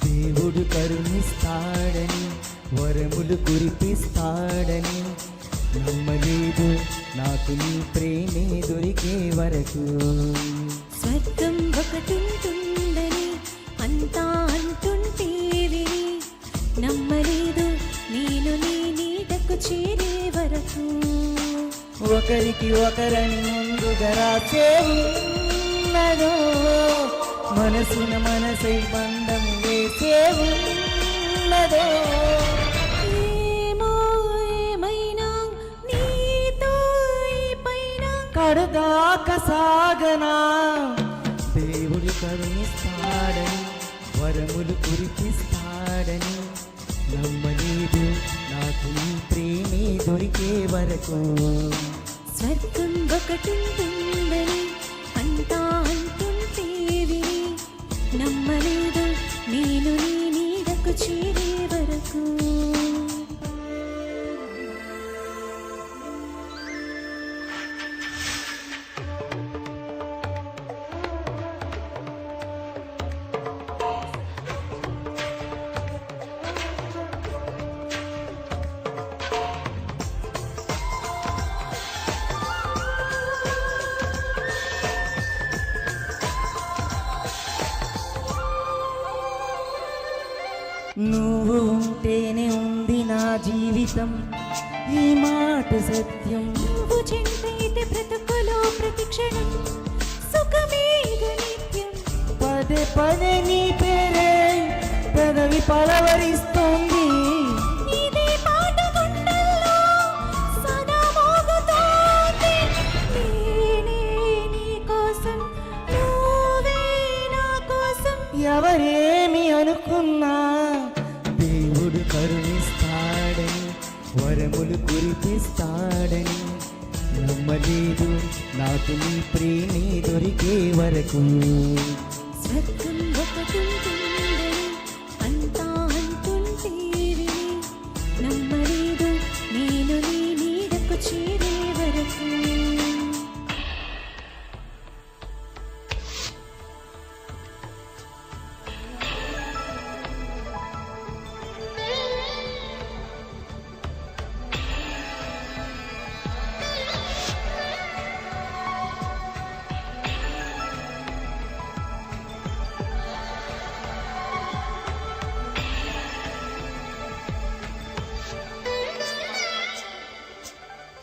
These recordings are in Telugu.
దేవుడు కరుణిస్తాడని వరములు కురిపిస్తాడని నమ్మలేదు నాకు నీ ప్రేమే దొరికే వరకు. స్వర్గం ఒకటుంటుందని అంతా అంటుంటే విని నమ్మలేదు నేను నీ నీడకు చేరే వరకు. ఒకరికి ఒకరని ముందుగా రాసే ఉన్నదో మనసున మనసై బంధం వేసే ఉన్నదో. ఏమో ఏమైనా నీతో ఈ పైన కడదాకా సాగనా. దేవుడు కరుణిస్తాడని వరములు కురిపిస్తాడని నమ్మలేదు నాకు నీ ప్రేమే దొరికే వరకు. స్వర్గం ఒకటుంటుందని అంతా అంటుంటే విని నమ్మలేదు నేను నీ నీడకు చేరే వరకు. నువ్వు ఉంటేనే ఉంది నా జీవితం, ఈ మాట సత్యం. నువ్వు చెంతైతే బ్రతుకులో ప్రతి క్షణం సుఖమేగ నిత్యం. పదే పదే నీ పేరే పెదవి పలవరిస్తోంది. ఇదే పాట గుండెల్లో సదా మోగుతోంది. నేనే నీ కోసం నువ్వే నా కోసం. ఎవరేమి అనుకున్నా దేవుడు కరుణిస్తాడని వరములు కురిపిస్తాడని నమ్మలేదు నాకు నీ ప్రేమే దొరికే వరకు. స్వర్గం ఒకటుంటుందని అంతా అంటుంటే విని నమ్మలేదు నేను నీ నీడకు చేరే వరకు.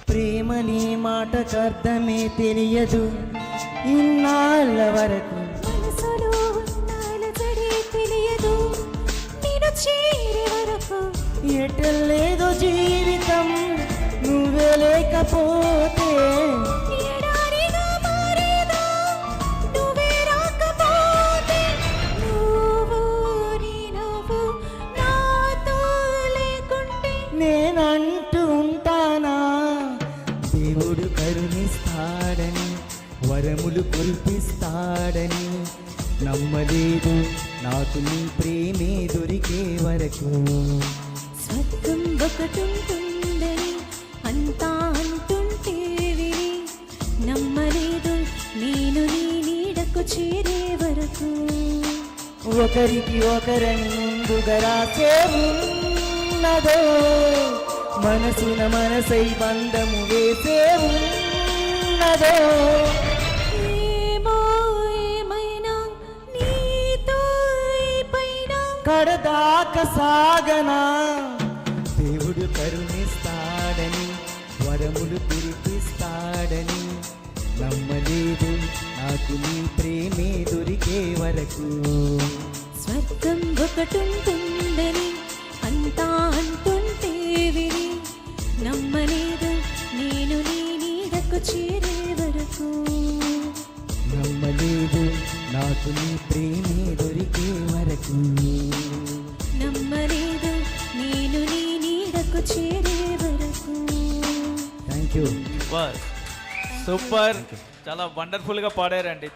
ప్రేమని మాటకు అర్థమే తెలియదు ఇన్నాళ్ళ వరకు. మనసులో ఉన్నాల జడే తెలియదు నేను చేరే వరకు. ఎటలేదో జీవితం నువ్వే లేకపోతే. ఎడారిగా మారేదా నువ్వే రాకపోతే. నువ్వు నాతో లేకుంటే నేనంటూ ఉంటానా. దేవుడు కరుణిస్తాడని వరములు కురిపిస్తాడని నమ్మలేదు నాకు నీ ప్రేమే దొరికే వరకు. స్వర్గం ఒకటుంటుందని అంతా అంటుంటే విని నమ్మలేదు నేను నీ నీడకు చేరే వరకు. ఒకరికి ఒకరని ముందుగా రాసే ఉన్నదో మనసున మనసై బంధము వేసే ఉన్నదో. ఏమో ఏమైనా నీతో ఈ పైన కడదాకా సాగనా. దేవుడు కరుణిస్తాడని వరములు కురిపిస్తాడని నమ్మలేదు నాకు నీ ప్రేమే దొరికే వరకు. స్వర్గం ఒకటుంటుందని అంతా అంటుంటే విని నమ్మలేదు నేను నీ నీడకు చేరే వరకు. నమ్మలేదు నాకు నీ ప్రేమే దొరికే వరకు. నమ్మలేదు నేను నీ నీడకు చేరే వరకు. Thank you. సూపర్, చాలా వండర్ఫుల్గా పాడారండి.